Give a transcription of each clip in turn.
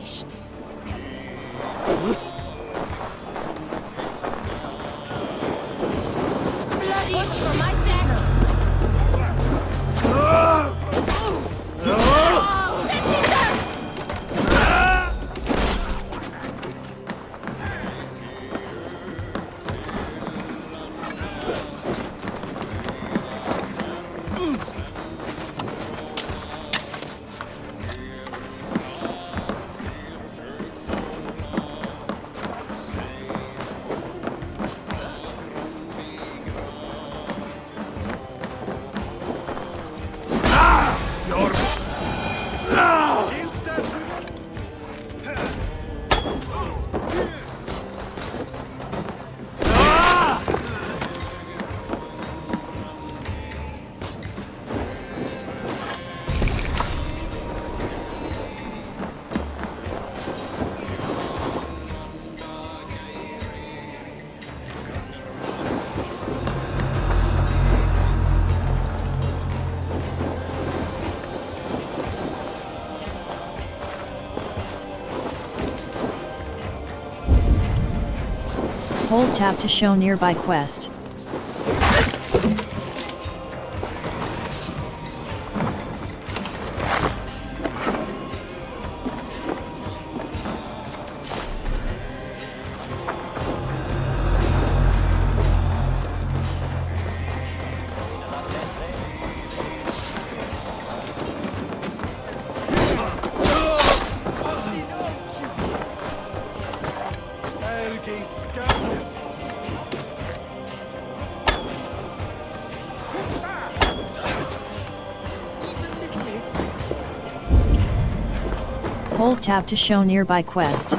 finished. Bloody push for my signal. Hold tab to show nearby quest. Hold tab to show nearby quest.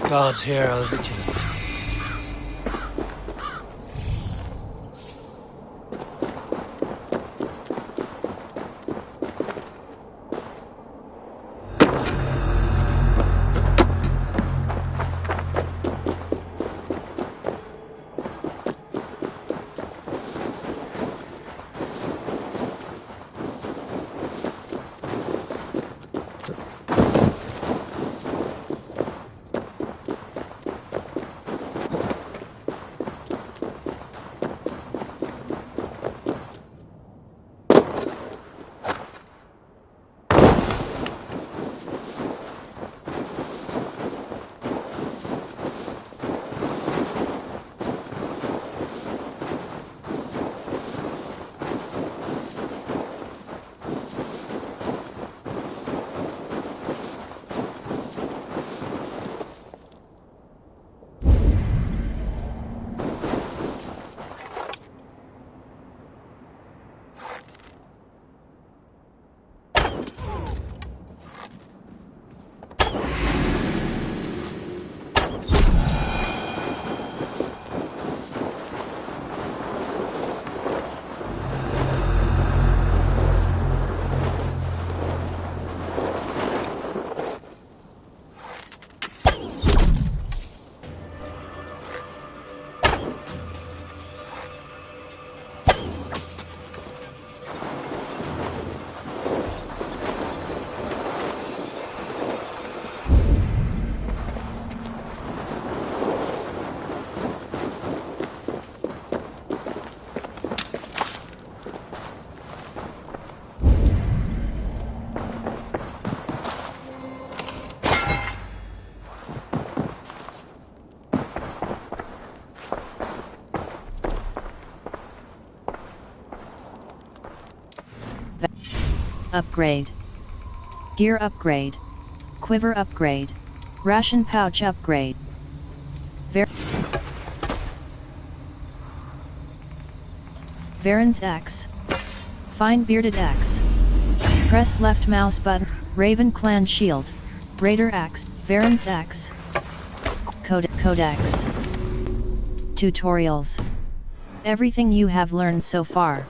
Guards here are vigilant. Upgrade. Gear upgrade. Quiver upgrade. Ration pouch upgrade. Varen's Axe. Fine bearded axe. Press left mouse button. Raven clan shield. Raider axe. Varen's axe. Codex. Tutorials. Everything you have learned so far.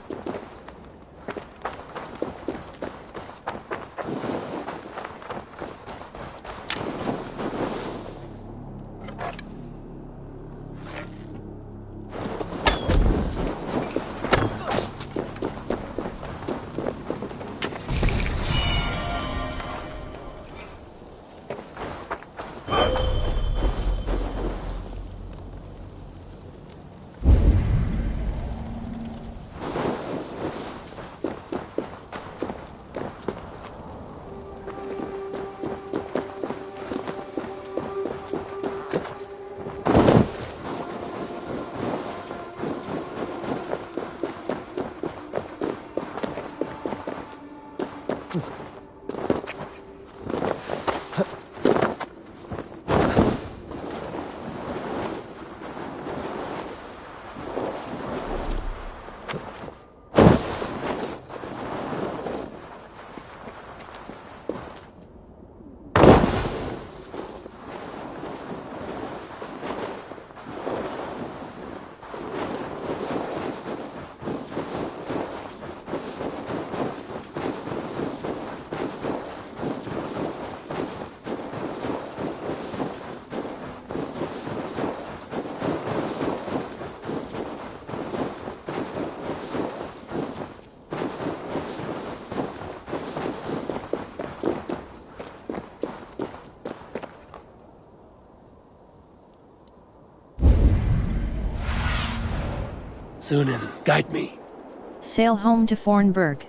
Thunin, guide me. Sail home to Fornburg.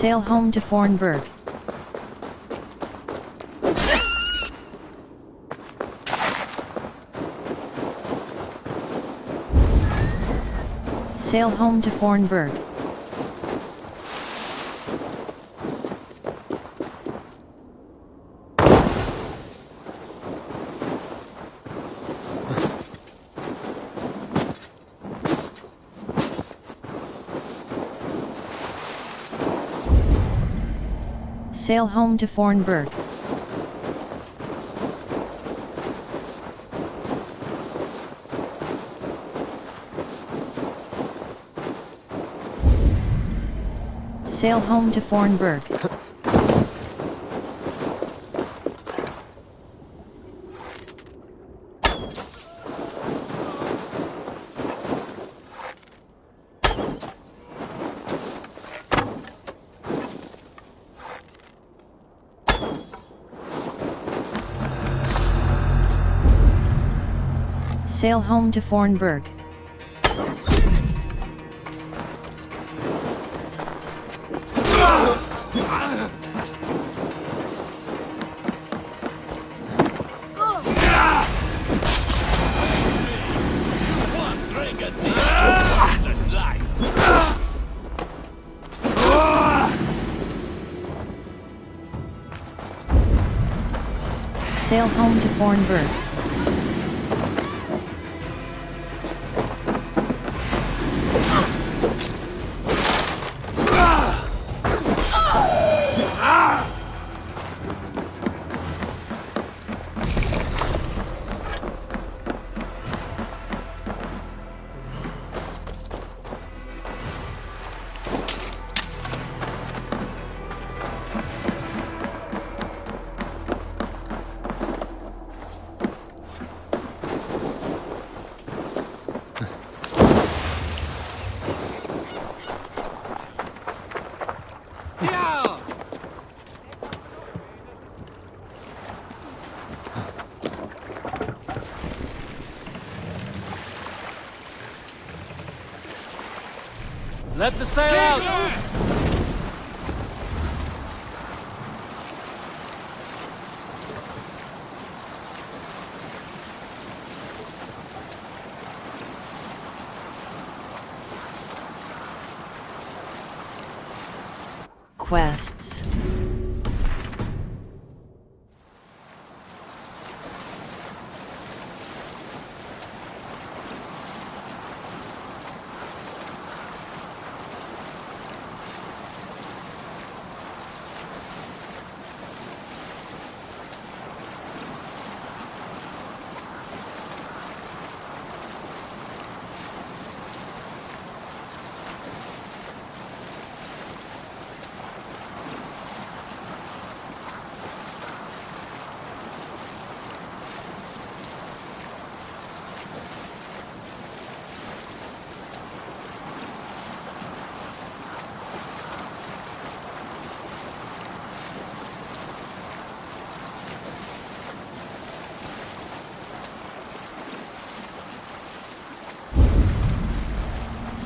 Sail home to Fornburg. Sail home to Fornburg. Sail home to Fornburg. Sail home to Fornburg. Sail home to Fornburg. Sail home to Fornburg. Let the sail out! Quests.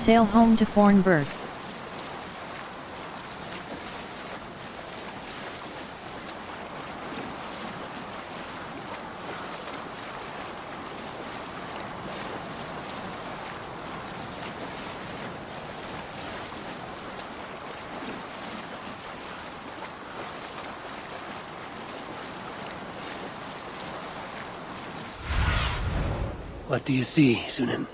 Sail home to Fornburg. What do you see, Sunan?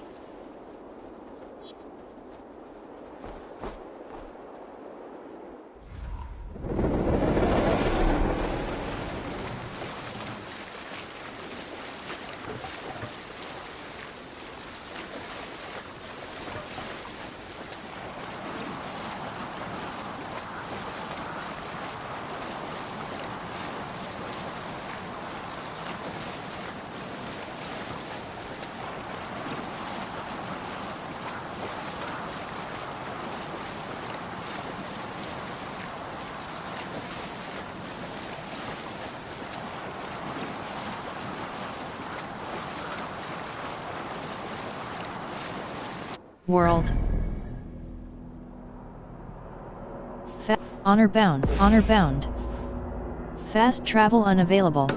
World. Honor bound, honor bound. Fast travel unavailable.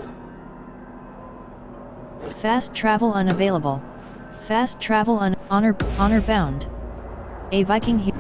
Fast travel unavailable. Fast travel honor bound. A Viking here.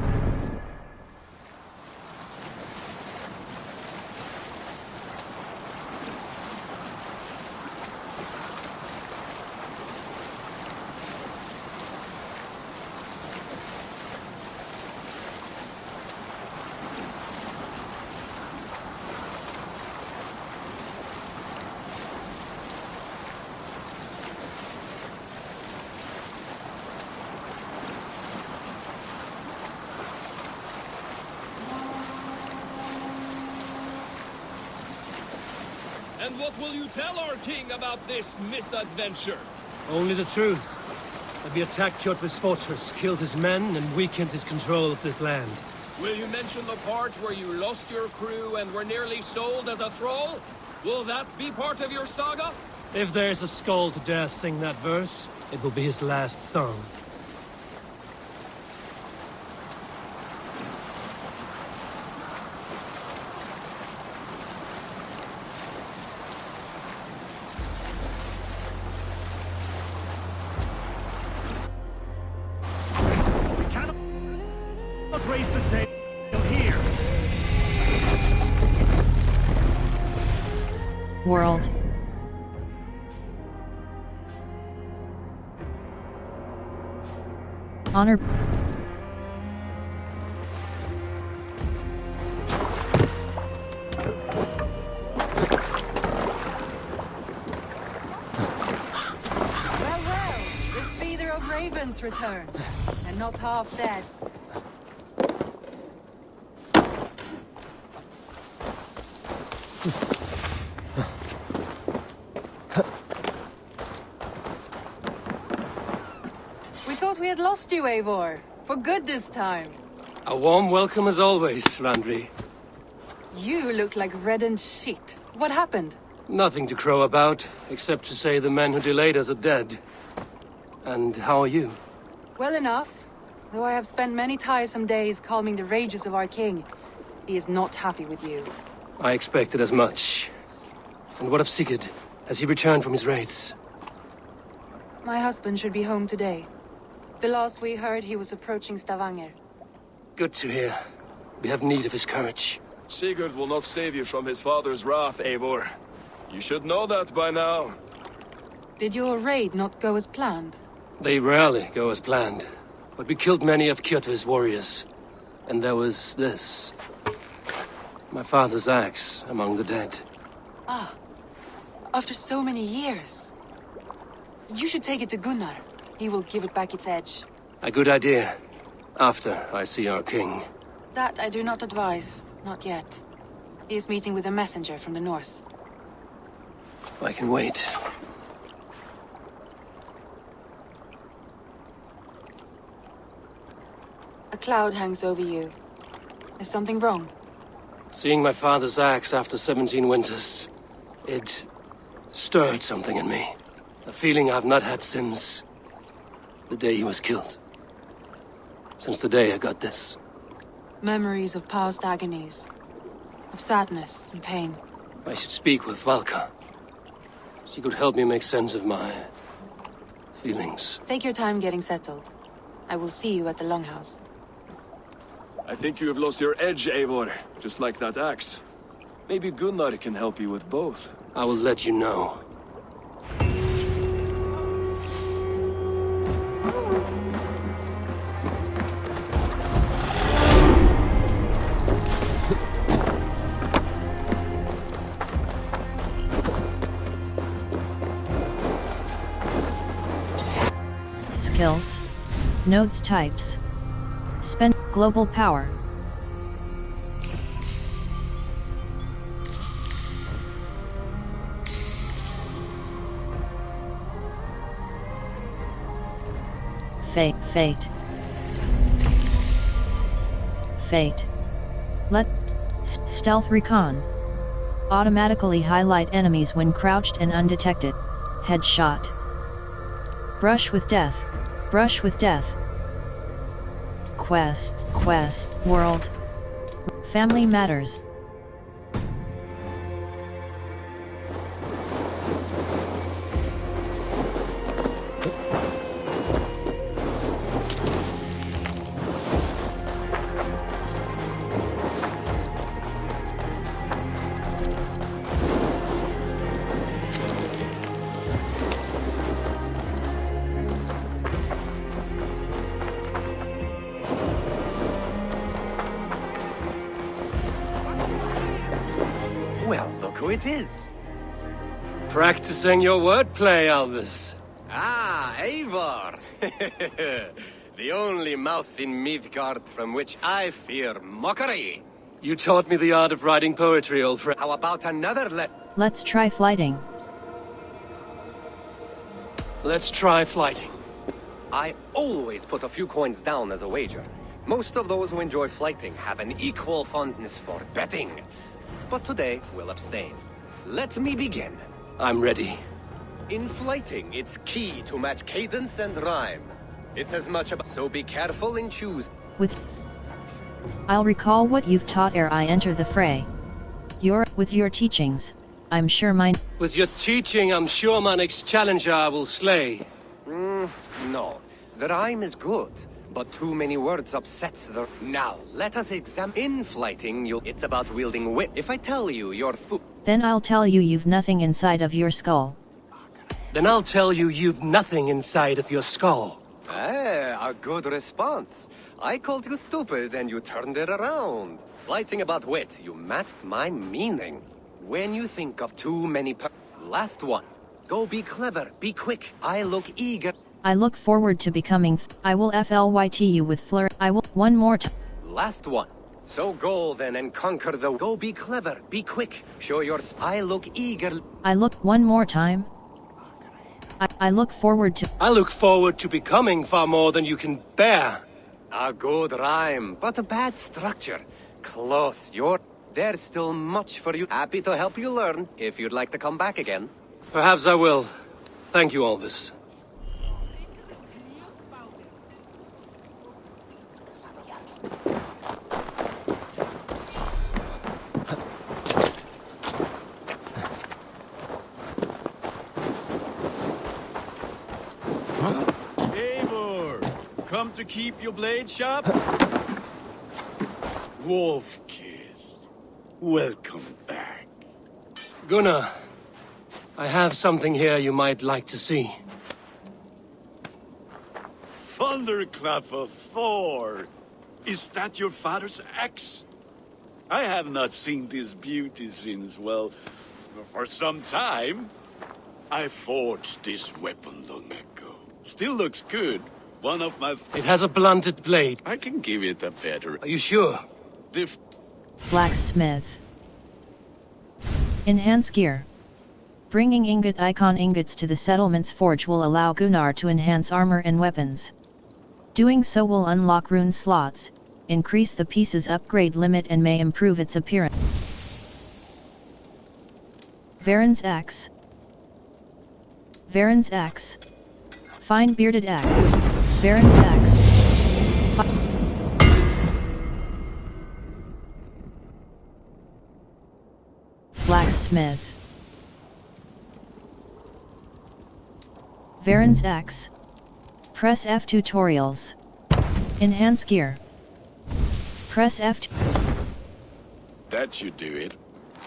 And what will you tell our king about this misadventure? Only the truth. That we attacked Kjotve's fortress, killed his men, and weakened his control of this land. Will you mention the part where you lost your crew and were nearly sold as a thrall? Will that be part of your saga? If there's a skull to dare sing that verse, it will be his last song. Raise the sail here. World. Honor. Well, the feeder of ravens returns, and not half dead. We thought we had lost you, Eivor. For good this time. A warm welcome as always, Randvi. You look like reddened sheet. What happened? Nothing to crow about, except to say the men who delayed us are dead. And how are you? Well enough. Though I have spent many tiresome days calming the rages of our king. He is not happy with you. I expected as much. And what of Sigurd? Has he returned from his raids? My husband should be home today. The last we heard, he was approaching Stavanger. Good to hear. We have need of his courage. Sigurd will not save you from his father's wrath, Eivor. You should know that by now. Did your raid not go as planned? They rarely go as planned. But we killed many of Kjotve's warriors. And there was this. My father's axe among the dead. Ah. After so many years. You should take it to Gunnar. He will give it back its edge. A good idea. After I see our king. That I do not advise. Not yet. He is meeting with a messenger from the north. I can wait. A cloud hangs over you. Is something wrong? Seeing my father's axe after 17 winters, it stirred something in me. A feeling I've not had since the day he was killed. Since the day I got this. Memories of past agonies. Of sadness and pain. I should speak with Valka. She could help me make sense of my feelings. Take your time getting settled. I will see you at the Longhouse. I think you have lost your edge, Eivor, just like that axe. Maybe Gunnar can help you with both. I will let you know. Skills. Nodes types. Spend global power. Fate. Let stealth recon. Automatically highlight enemies when crouched and undetected. Headshot. Brush with death. Quest, world. Family matters. Well, look who it is. Practicing your wordplay, Albus. Ah, Eivor! The only mouth in Midgard from which I fear mockery. You taught me the art of writing poetry, old friend. How about another Let's try flighting. Let's try flighting. I always put a few coins down as a wager. Most of those who enjoy flighting have an equal fondness for betting. But today, we'll abstain. Let me begin. I'm ready. In flighting, it's key to match cadence and rhyme. It's as much about... So be careful and choose. I'll recall what you've taught ere I enter the fray. With your teachings, I'm sure mine... With your teaching, I'm sure my next challenger I will slay. No. The rhyme is good, but too many words upsets the... Now, let us examine... In flighting, it's about wielding wit. If I tell you your foot... Then I'll tell you you've nothing inside of your skull. Then I'll tell you you've nothing inside of your skull. Ah, a good response. I called you stupid and you turned it around. Flighting about wit, you matched my meaning. When you think of too many Last one. Go be clever, be quick. I look eager. I look forward to becoming... I will flyt you with fleur... I will... One more time. Last one. So go then and conquer the... Go be clever, be quick. Show your... I look eager. I look... One more time. I look forward to... I look forward to becoming far more than you can bear. A good rhyme, but a bad structure. Close, There's still much for you. Happy to help you learn, if you'd like to come back again. Perhaps I will. Thank you, Albus. Eivor, come to keep your blade sharp? Wolf-kissed, welcome back. Gunnar, I have something here you might like to see. Thunderclap of Thor! Is that your father's axe? I have not seen this beauty since, well, for some time. I forged this weapon long ago. Still looks good. One of my... It has a blunted blade. I can give it a better... Are you sure? Blacksmith. Enhance gear. Bringing icon ingots to the settlement's forge will allow Gunnar to enhance armor and weapons. Doing so will unlock rune slots, increase the piece's upgrade limit and may improve its appearance. Varen's axe. Varen's axe. Fine bearded axe. Varen's axe. Blacksmith. Varen's axe. Press F tutorials. Enhance gear. Press F. That should do it.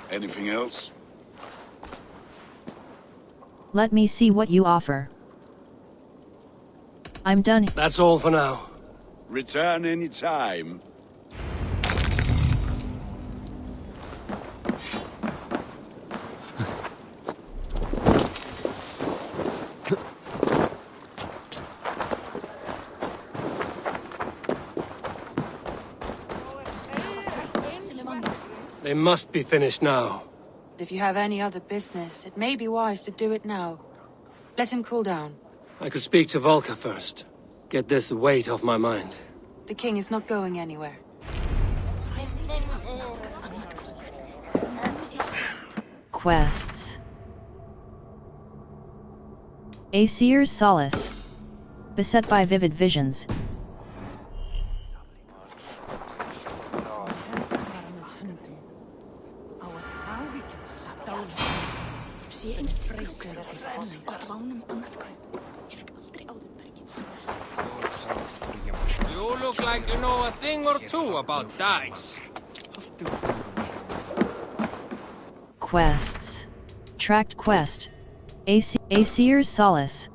Anything else? Let me see what you offer. I'm done. That's all for now. Return any time. They must be finished now. If you have any other business, it may be wise to do it now. Let him cool down. I could speak to Volker first. Get this weight off my mind. The king is not going anywhere. Quests. A seer's solace. Beset by vivid visions. sé eins freysa og að lánum annað kaup. Ég hef aldrei áður bergið svona. You look like you know a thing or two about dice. Quests. Tracked quest. Aesir's Solace.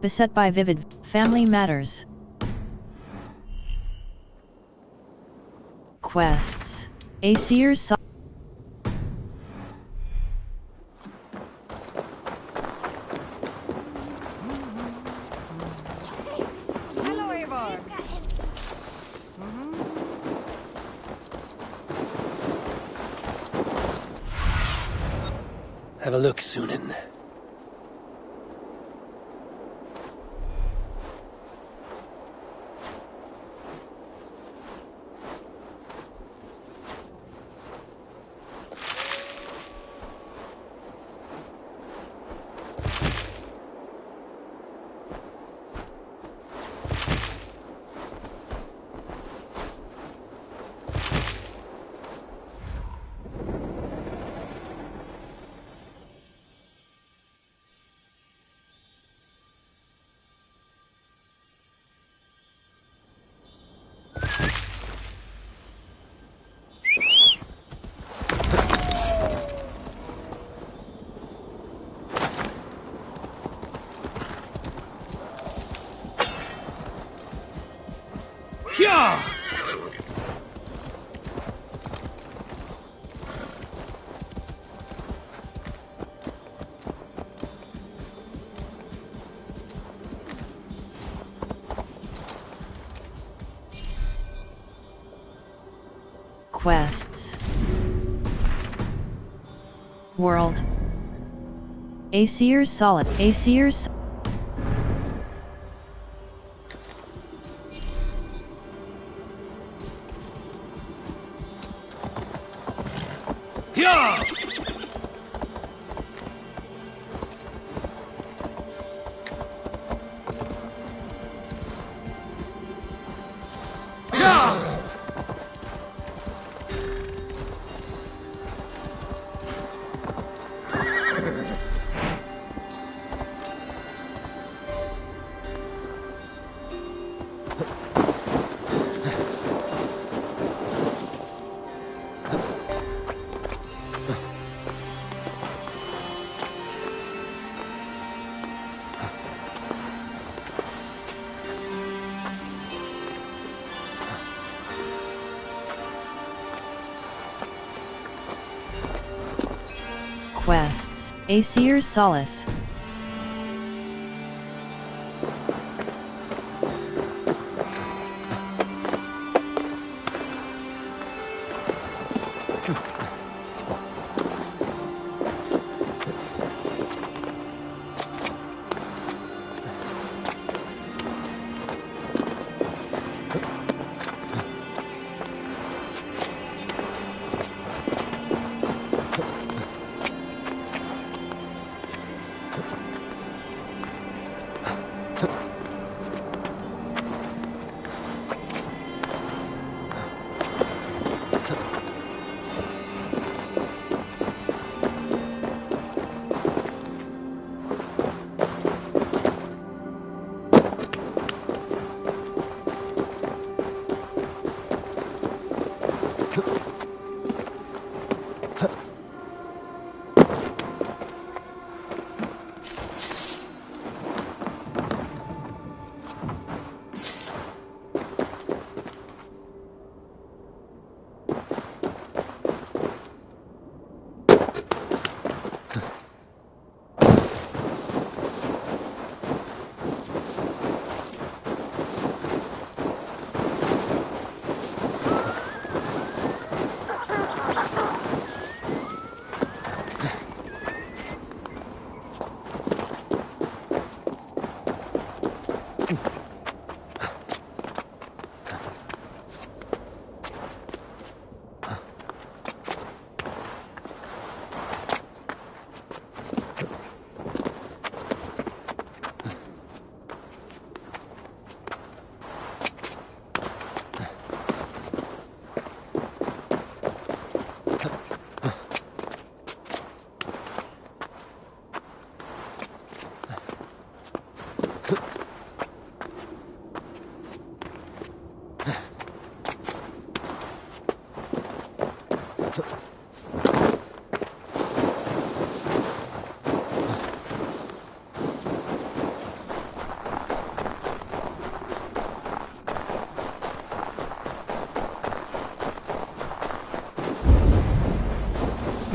Beset by vivid family matters. Quests. Aesir's Solace. Hello, Eivor. Have a look, Sunan. Yeah! Quests. World. Aesir's Solid. Aesir's. Yeah! Yeah! Quests. Aesir's Solace.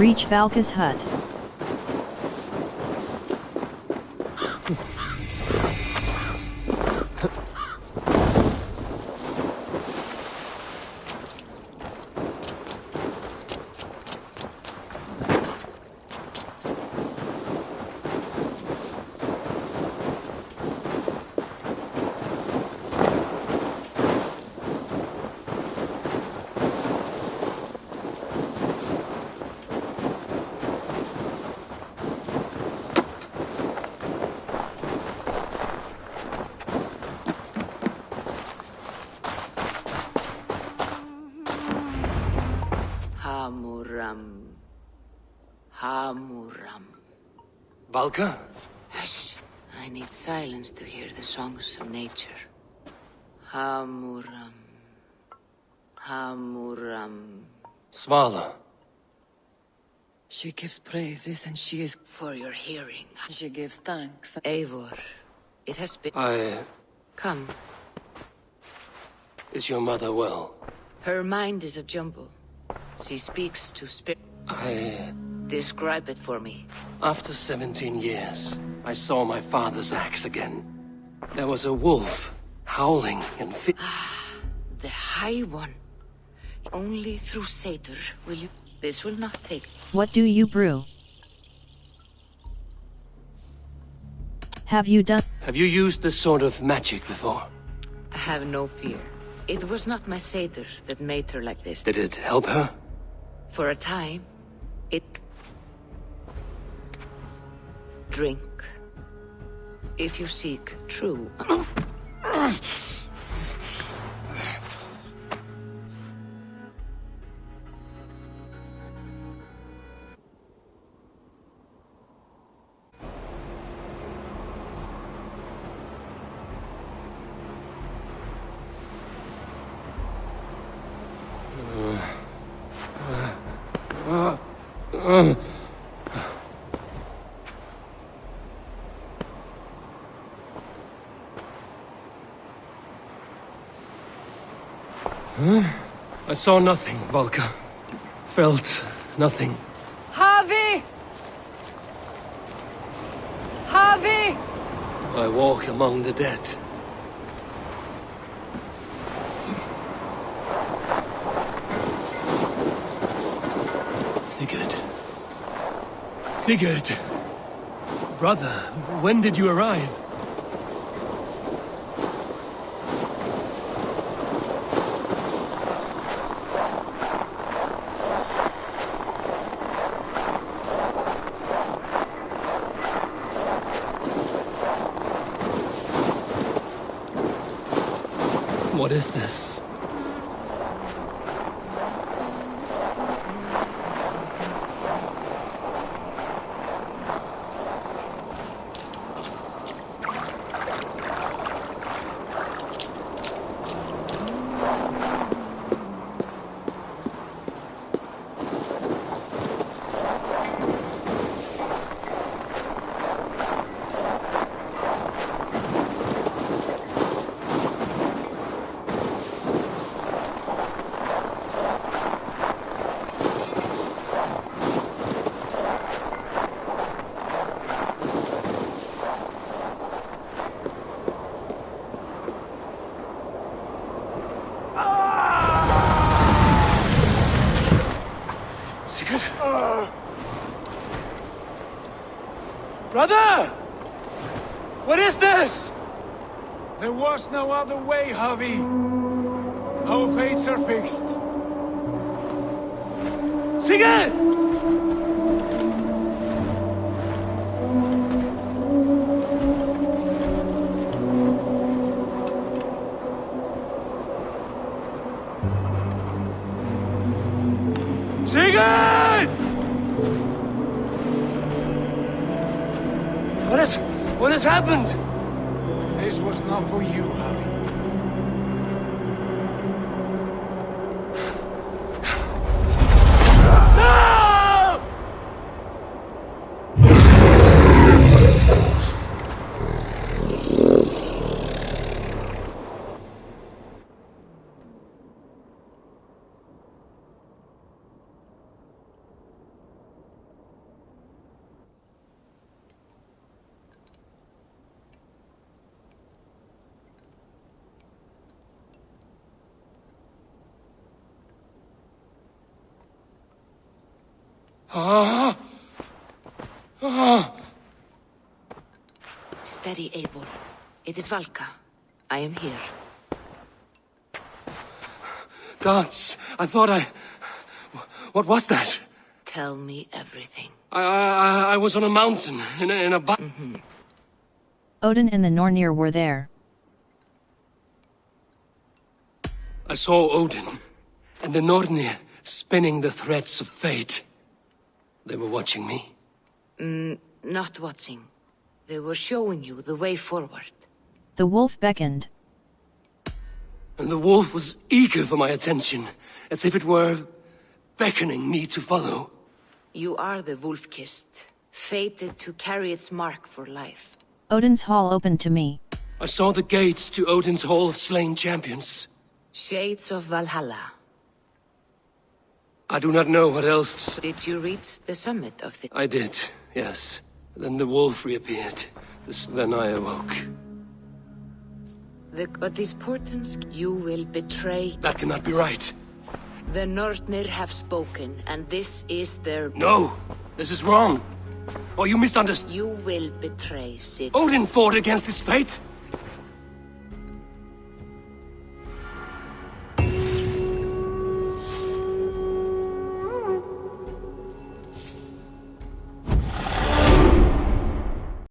Reach Valka's hut. Hamuram. Hamuram. Valka? Hush. I need silence to hear the songs of nature. Hamuram. Hamuram. Svala. She gives praises and she is... For your hearing. She gives thanks. Eivor, it has been... Come. Is your mother well? Her mind is a jumble. She speaks to spirit. Describe it for me. After 17 years, I saw my father's axe again. There was a wolf, howling and fit. The High One. Only through Satyr will you... This will not take... What do you brew? Have you done... Have you used this sort of magic before? Have no fear. It was not my Satyr that made her like this. Did it help her? For a time, it... Drink. If you seek true... I saw nothing, Valka. Felt nothing. Javi! Javi! I walk among the dead. Sigurd. Sigurd! Brother, when did you arrive? What is this? Sigurd? Brother! What is this? There was no other way, Javi. Our fates are fixed. Sigurd! Sigurd! What has happened? This was not for you, Javi. No! Ah! Ah! Steady, Eivor. It is Valka. I am here. Gods, I thought I... What was that? Tell me everything. I was on a mountain, in a Odin and the Nornir were there. I saw Odin, and the Nornir spinning the threads of fate. They were watching me. Not watching. They were showing you the way forward. The wolf beckoned. And the wolf was eager for my attention, as if it were beckoning me to follow. You are the wolf-kissed, fated to carry its mark for life. Odin's hall opened to me. I saw the gates to Odin's Hall of Slain Champions. Shades of Valhalla. I do not know what else to say. Did you reach the summit of the... I did, yes. Then the wolf reappeared. Then I awoke. But these portents, you will betray... That cannot be right. The Nornir have spoken, and this is their... No! This is wrong! Or you misunderstand. You will betray Sigurd. Odin fought against his fate!